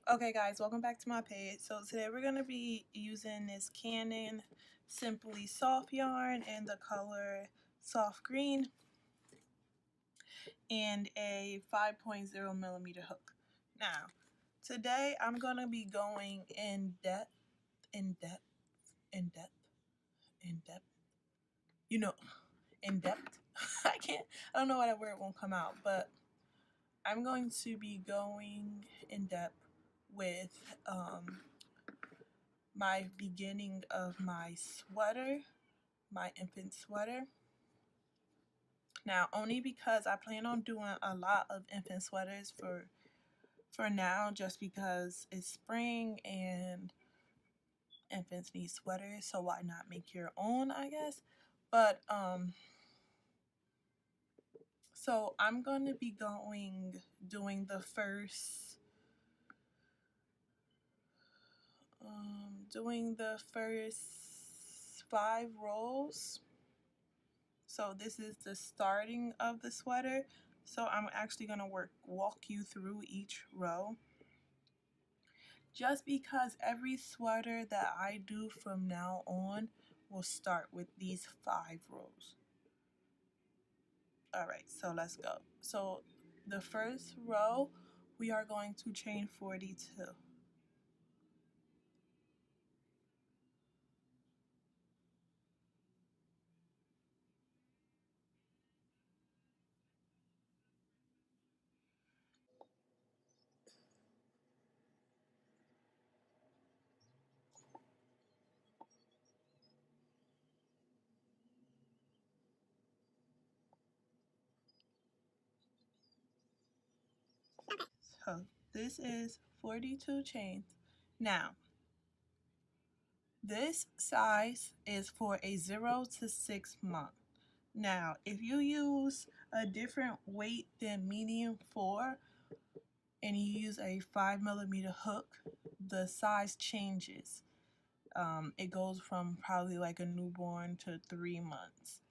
Okay guys, welcome back to my page. So today we're going to be using this Caron Simply soft yarn in the color soft green and a 5.0 millimeter hook. Now, today I'm going to be going in depth, you know, in depth. I don't know why that word won't come out, but I'm going to be going in depth with my beginning of my sweater, my infant sweater. Now, only because I plan on doing a lot of infant sweaters for now, just because it's spring and infants need sweaters, so why not make your own, I guess. But so I'm going to be doing the first doing the first 5 rows. So this is the starting of the sweater. So I'm actually going to walk you through each row, just because every sweater that I do from now on will start with these 5 rows. Alright, so let's go. So the first row, we are going to chain 42. So this is 42 chains. Now, this size is for a 0 to 6 month. Now, if you use a different weight than medium 4 and you use a 5 millimeter hook, the size changes. It goes from probably like a newborn to 3 months,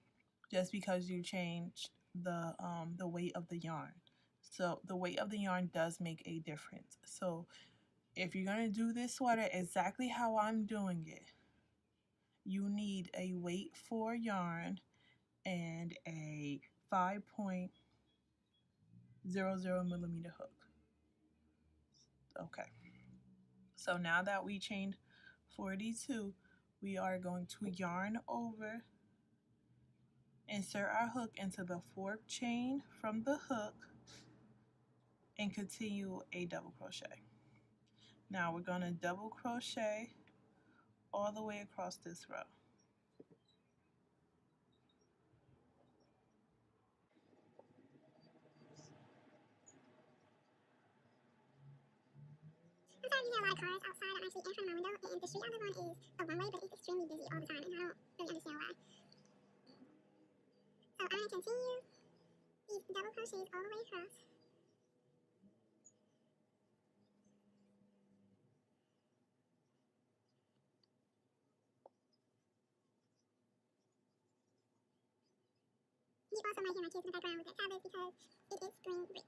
just because you changed the weight of the yarn. So the weight of the yarn does make a difference. So if you're gonna do this sweater exactly how I'm doing it, you need a weight 4 yarn and a 5.00 millimeter hook. Okay, so now that we chained 42, we are going to yarn over, insert our hook into the 4th chain from the hook, and continue a double crochet. Now we're going to double crochet all the way across this row. I'm sorry if you hear a lot of cars outside. I'm actually in front of my window, and the street I live on is a one-way, but it's extremely busy all the time, and I don't really understand why. So I'm going to continue these double crochets all the way across. You also might hear my kids in the background with their tablets because it is spring break.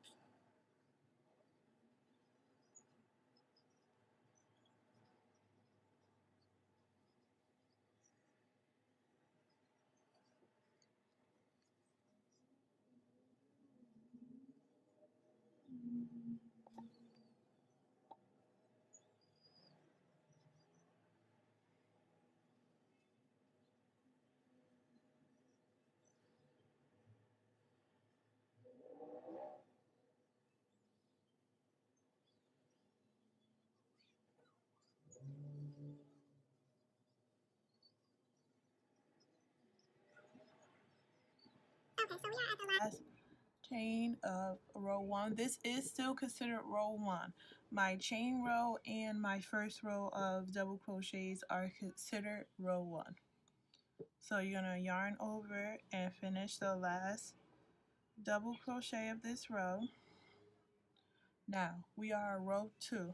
Okay, so we are at the last Chain of row 1. This is still considered row 1. My chain row and my first row of double crochets are considered row 1. So you're going to yarn over and finish the last double crochet of this row. Now we are on row 2.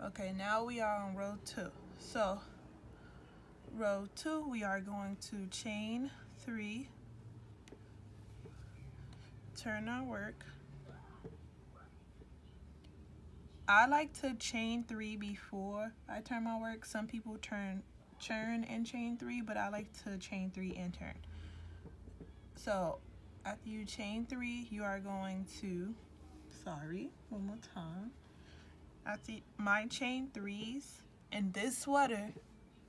Okay, now we are on row 2. So row 2, we are going to chain 3, turn our work, I like to chain 3 before I turn my work. Some people turn and chain 3, but I like to chain 3 and turn. So after you chain 3, you are going to, one more time. After my chain 3s, and this sweater,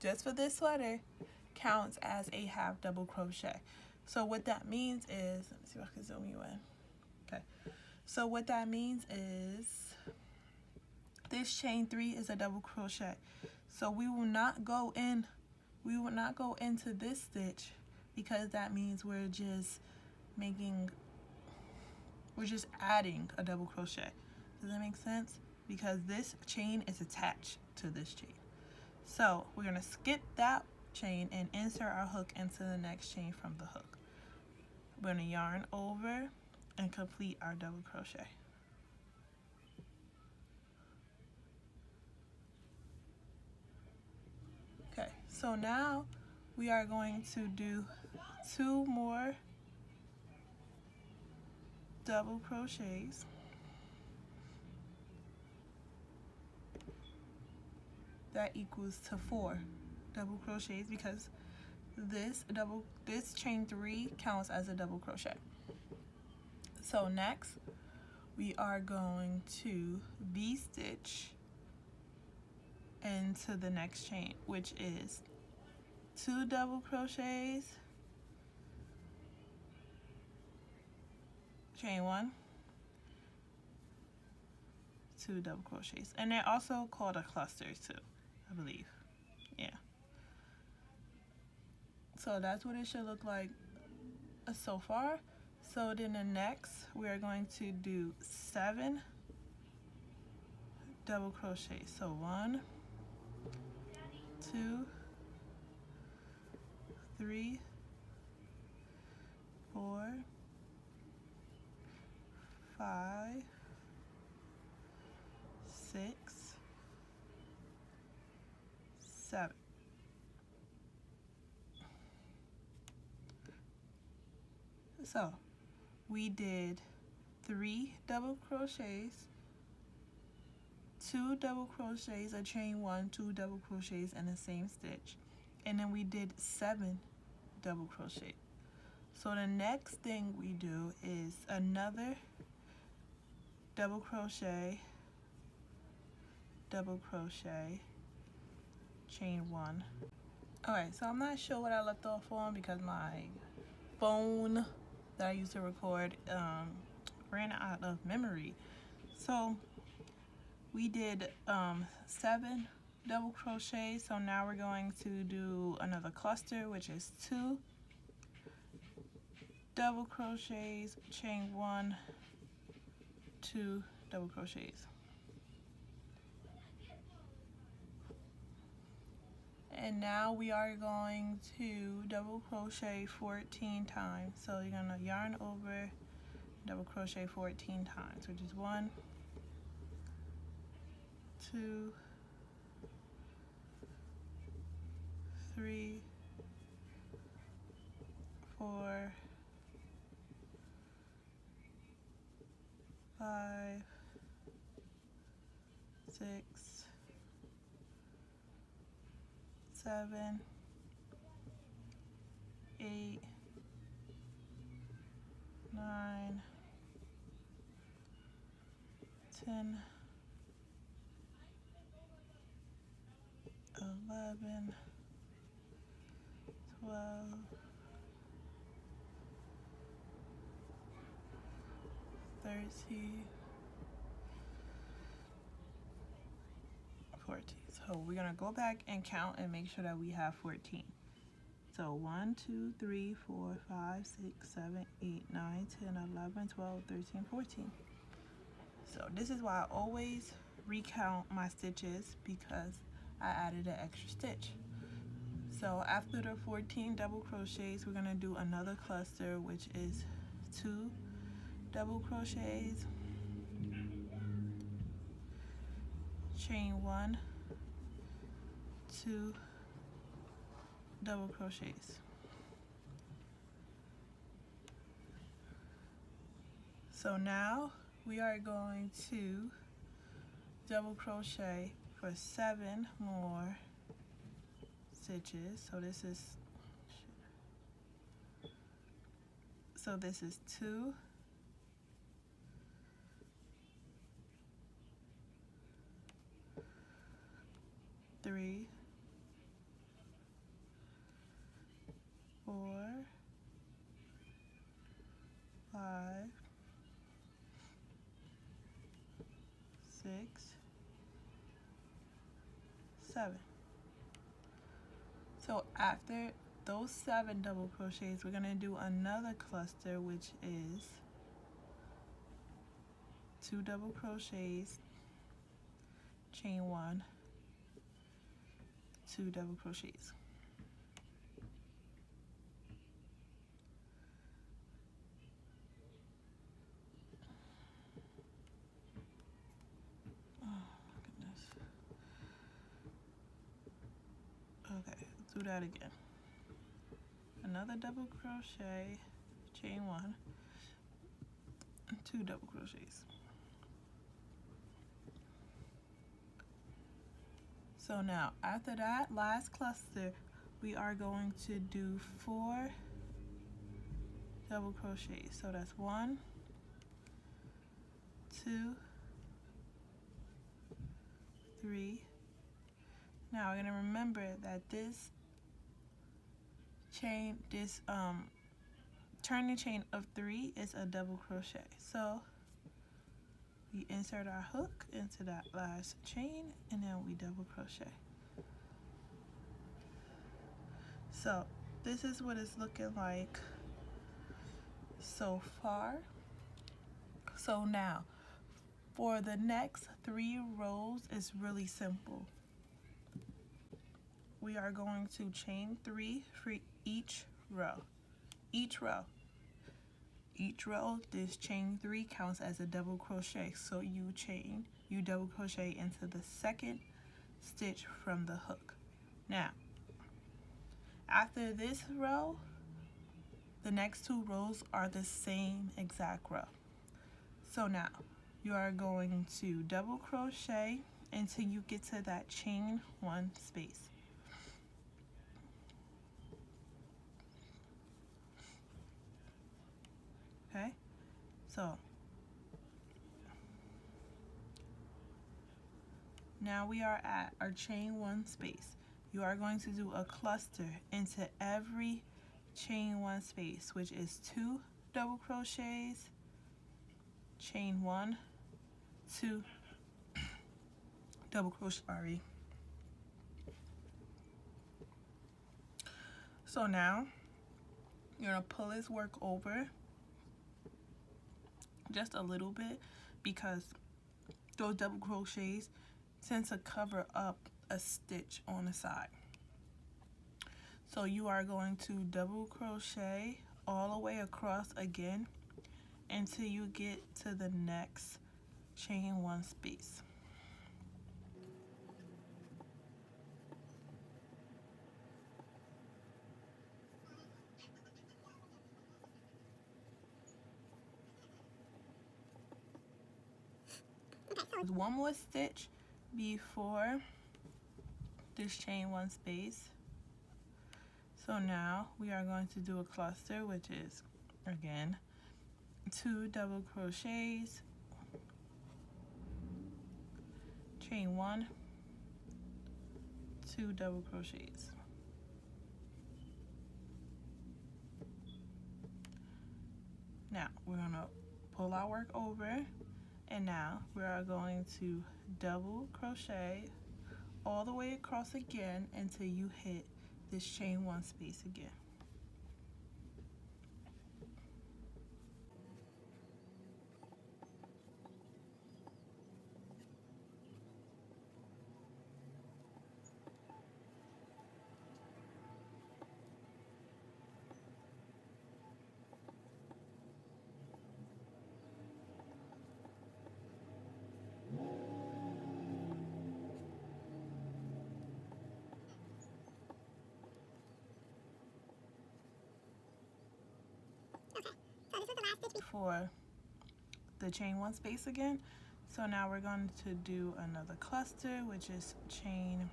just for this sweater, counts as a half double crochet. So what that means is, let me see if I can zoom you in. Okay. So what that means is this chain 3 is a double crochet. So we will not go into this stitch, because that means we're just adding a double crochet. Does that make sense? Because this chain is attached to this chain. So we're going to skip that chain and insert our hook into the next chain from the hook. We're going to yarn over and complete our double crochet. Okay, so now we are going to do 2 more double crochets. That equals to 4 double crochets, because this chain 3 counts as a double crochet. So next we are going to V-stitch into the next chain, which is 2 double crochets, chain 1, 2 double crochets, and they're also called a cluster too, I believe. Yeah. So that's what it should look like so far. So then the next, we are going to do 7 double crochets. So 1, 2, 3, 4, 5, 6, 7. So we did 3 double crochets, 2 double crochets, a chain 1, 2 double crochets in the same stitch, and then we did 7 double crochet. So the next thing we do is another double crochet, chain 1. Alright, so I'm not sure what I left off on because my phone that I used to record ran out of memory. So we did 7 double crochets. So now we're going to do another cluster, which is 2 double crochets, chain 1, 2 double crochets. And now we are going to double crochet 14 times. So you're going to yarn over, double crochet 14 times, which is 1, 2, 3, 4, 5, 6, 7, 8, 9, 10, 11, 12, 13, 14. So we're gonna go back and count and make sure that we have 14. So 1, 2, 3, 4, 5, 6, 7, 8, 9, 10, 11, 12, 13, 14. So this is why I always recount my stitches, because I added an extra stitch. So after the 14 double crochets, we're gonna do another cluster, which is 2 double crochets, chain 1, 2 double crochets. So now we are going to double crochet for 7 more stitches. So this is 2, 3, 4, 5, 6, 7. So after those 7 double crochets, we're going to do another cluster, which is 2 double crochets, chain 1, 2 double crochets. Okay, let's do that again. Another double crochet, chain 1, 2 double crochets. So now after that last cluster, we are going to do 4 double crochets. So that's 1, 2, 3. Now we're going to remember that this chain, turning chain of 3 is a double crochet. So we insert our hook into that last chain and then we double crochet. So this is what it's looking like so far. So now for the next 3 rows, it's really simple. We are going to chain 3 for each row. Each row, this chain 3 counts as a double crochet. So you double crochet into the second stitch from the hook. Now, after this row, the next 2 rows are the same exact row. So now, you are going to double crochet until you get to that chain 1 space. Okay, so now we are at our chain 1 space. You are going to do a cluster into every chain 1 space, which is 2 double crochets, chain 1, 2 double crochet. So now you're gonna pull this work over just a little bit because those double crochets tend to cover up a stitch on the side. So you are going to double crochet all the way across again until you get to the next chain 1 space. There's one more stitch before this chain 1 space. So now we are going to do a cluster, which is again 2 double crochets, chain 1, 2 double crochets. Now we're gonna pull our work over, and now we are going to double crochet all the way across again until you hit this chain 1 space again. For the chain 1 space again. So now we're going to do another cluster, which is chain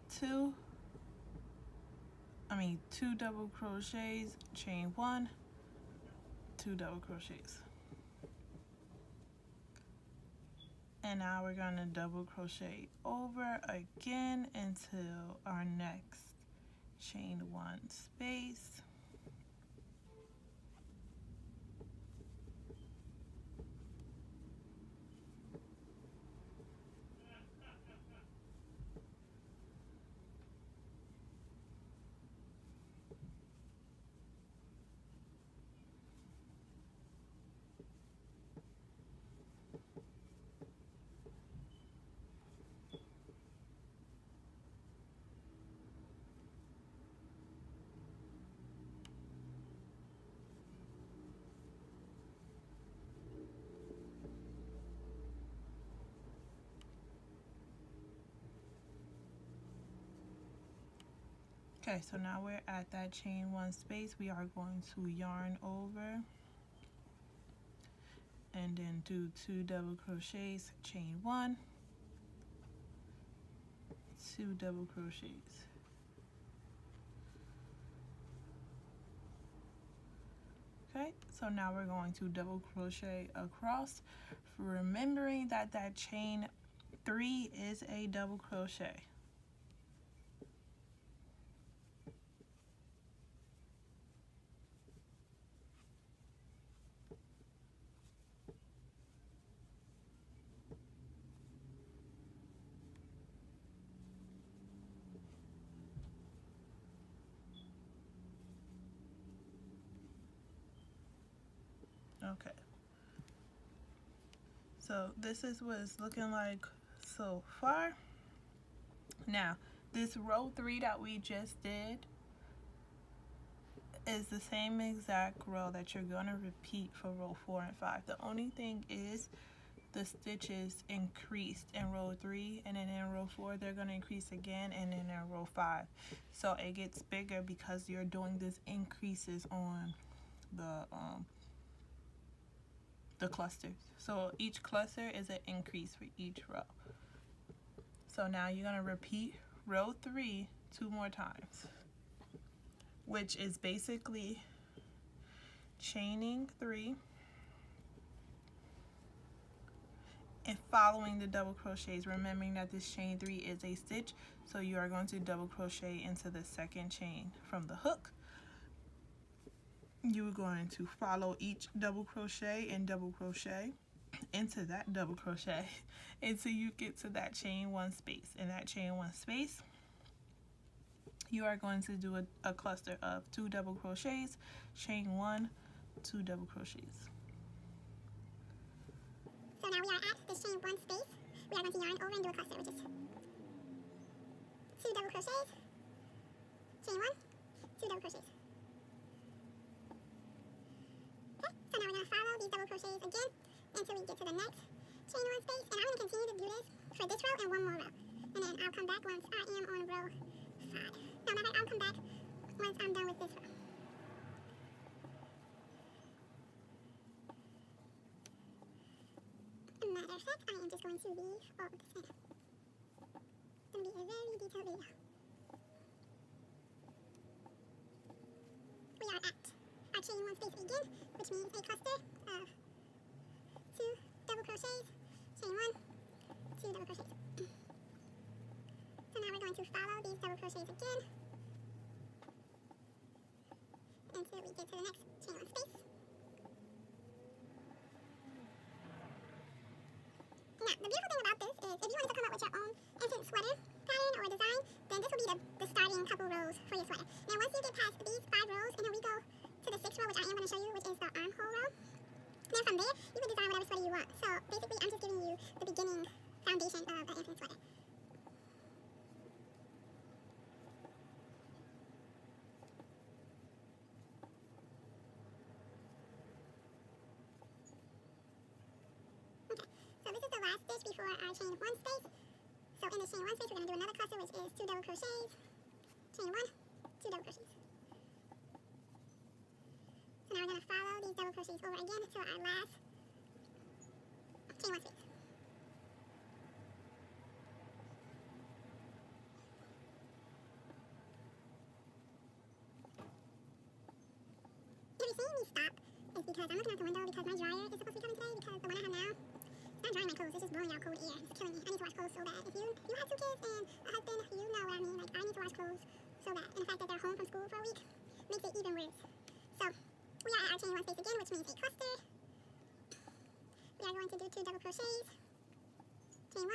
two double crochets, chain one, 2 double crochets. And now we're going to double crochet over again until our next chain one space. Okay, so now we're at that chain one space. We are going to yarn over and then do 2 double crochets, chain one, 2 double crochets. Okay, so now we're going to double crochet across, remembering that that chain 3 is a double crochet. Okay, so this is what it's looking like so far. Now, this row 3 that we just did is the same exact row that you're going to repeat for row 4 and 5. The only thing is the stitches increased in row 3, and then in row 4 they're going to increase again, and then in row 5. So it gets bigger because you're doing this increases on the clusters. So each cluster is an increase for each row. So now you're going to repeat row 3 2 more times, which is basically chaining 3 and following the double crochets, remembering that this chain 3 is a stitch, so you are going to double crochet into the second chain from the hook. You are going to follow each double crochet and double crochet into that double crochet until you get to that chain 1 space. In that chain 1 space, you are going to do a cluster of 2 double crochets, chain 1, 2 double crochets. So now we are at this chain 1 space. We are going to yarn over and do a cluster, which is 2 double crochets, chain 1, 2 double crochets. Okay, so now we're going to follow these double crochets again until we get to the next chain 1 space, and I'm going to continue to do this for this row and one more row, and then I'll come back once I am on row 5. No, I'll come back once I'm done with this row. Matter of fact, I am just going to leave all of this in. It's going to be a very detailed video. We are at our chain 1 space again, which means a cluster of 2 double crochets, chain 1, 2 double crochets. So now we're going to follow these double crochets again until we get to the next chain 1 space. Now, the beautiful thing about this is if you wanted to come up with your own infant sweater pattern or design, then this will be the starting couple rows for your sweater. Now, once you get past these 5 rows, and then we go to the 6th row, which I am going to show you, which is the armhole row. Then from there, you can design whatever sweater you want. So basically, I'm just giving you the beginning foundation of the infant sweater. So this is the last stitch before our chain 1 space. So in the chain 1 space, we're going to do another cluster, which is 2 double crochets, chain 1, 2 double crochets. So now we're going to follow these double crochets over again until our last chain one space. If you're seeing me stop, it's because I'm looking out the window because my dryer is supposed to be coming today because the one I have now, it's not drying my clothes, it's just blowing out cold air. It's killing me. I need to wash clothes so bad. If you have 2 kids and a husband, you know what I mean. Like, I need to wash clothes so bad. And the fact that they're home from school for a week makes it even worse. So, we are at our chain one space again, which means a cluster. We are going to do 2 double crochets, chain 1,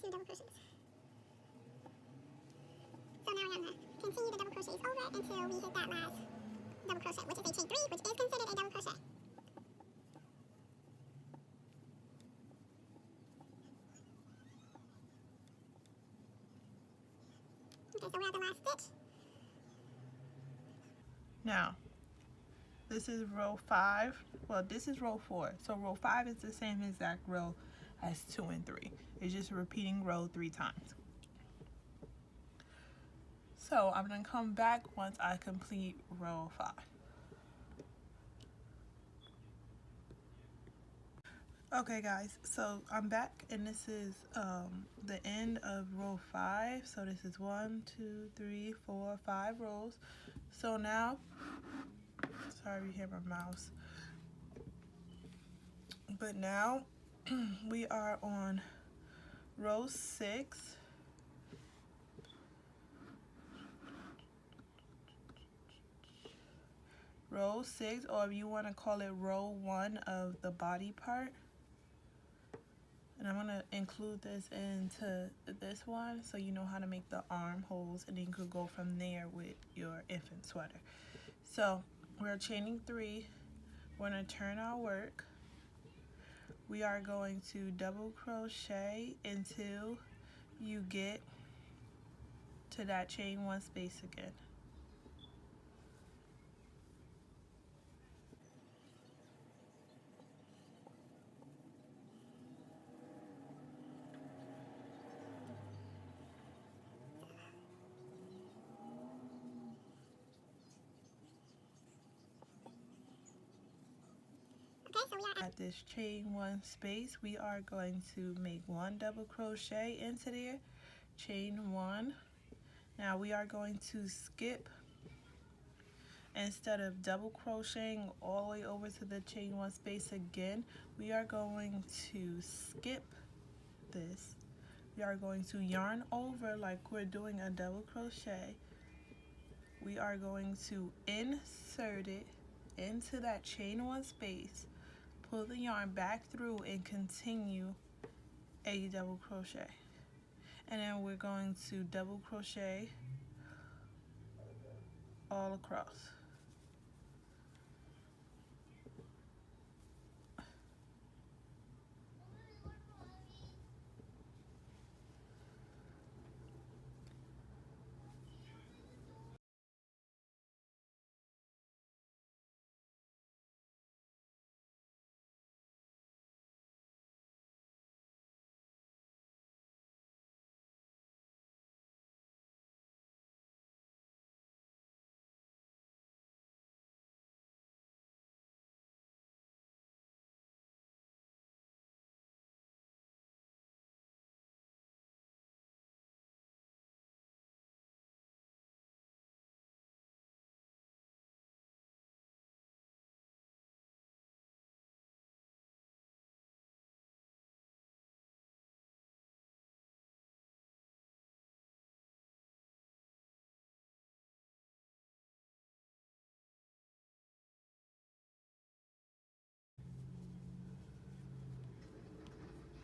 2 double crochets. So now we're going to continue the double crochets over until we hit that last double crochet, which is a chain 3, which is considered a double crochet. Okay, so we're at the last stitch. Now, this is row 5. Well, this is row 4. So row 5 is the same exact row as 2 and 3. It's just repeating row 3 times. So I'm going to come back once I complete row 5. Okay guys, so I'm back and this is the end of row 5. So this is 1, 2, 3, 4, 5 rows. So now, sorry you hear my mouse, but now we are on row 6. Row 6, or if you want to call it row 1 of the body part. And I'm going to include this into this one so you know how to make the armholes, and then you could go from there with your infant sweater. So we're chaining 3. We're going to turn our work. We are going to double crochet until you get to that chain 1 space again. At this chain 1 space, we are going to make 1 double crochet into there, chain 1. Now we are going to skip, instead of double crocheting all the way over to the chain 1 space again, we are going to skip this. We are going to yarn over like we're doing a double crochet. We are going to insert it into that chain 1 space, pull the yarn back through and continue a double crochet. And then we're going to double crochet all across.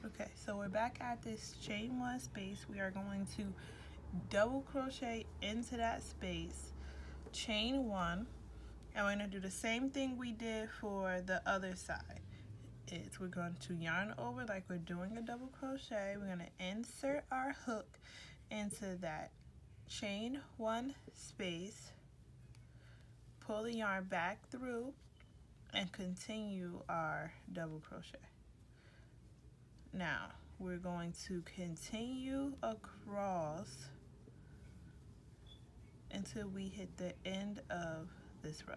Okay, so we're back at this chain 1 space. We are going to double crochet into that space, chain 1, and we're going to do the same thing we did for the other side. We're going to yarn over like we're doing a double crochet. We're going to insert our hook into that chain 1 space, pull the yarn back through, and continue our double crochet. Now we're going to continue across until we hit the end of this row.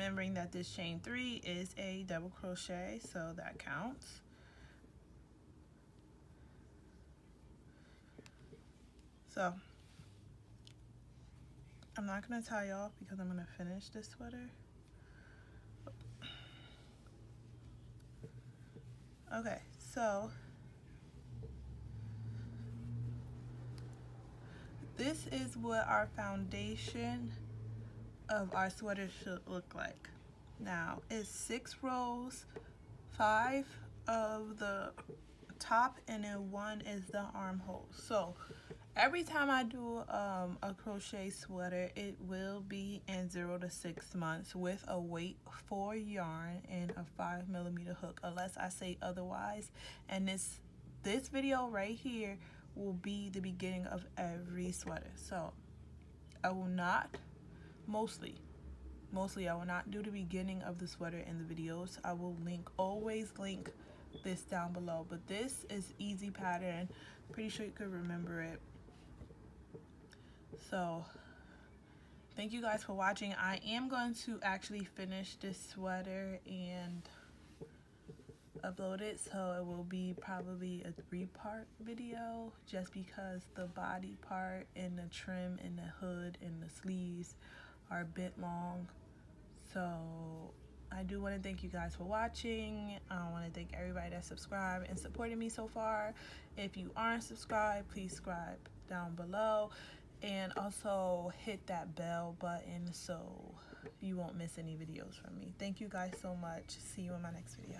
remembering that this chain 3 is a double crochet, so that counts. So I'm not going to tie off because I'm going to finish this sweater. Okay, so this is what our foundation of our sweater should look like. Now it's 6 rows, 5 of the top, and then 1 is the armhole. So every time I do a crochet sweater, it will be in 0 to 6 months with a weight for yarn and a 5mm hook, unless I say otherwise. And this video right here will be the beginning of every sweater. So I will not, mostly I will not do the beginning of the sweater in the videos. I will always link this down below, but this is easy pattern. Pretty sure you could remember it. So thank you guys for watching. I am going to actually finish this sweater and upload it, so it will be probably a 3-part video, just because the body part and the trim and the hood and the sleeves are a bit long. So I do want to thank you guys for watching. I want to thank everybody that subscribed and supported me so far. If you aren't subscribed, please subscribe down below, and also hit that bell button so you won't miss any videos from me. Thank you guys so much. See you in my next video.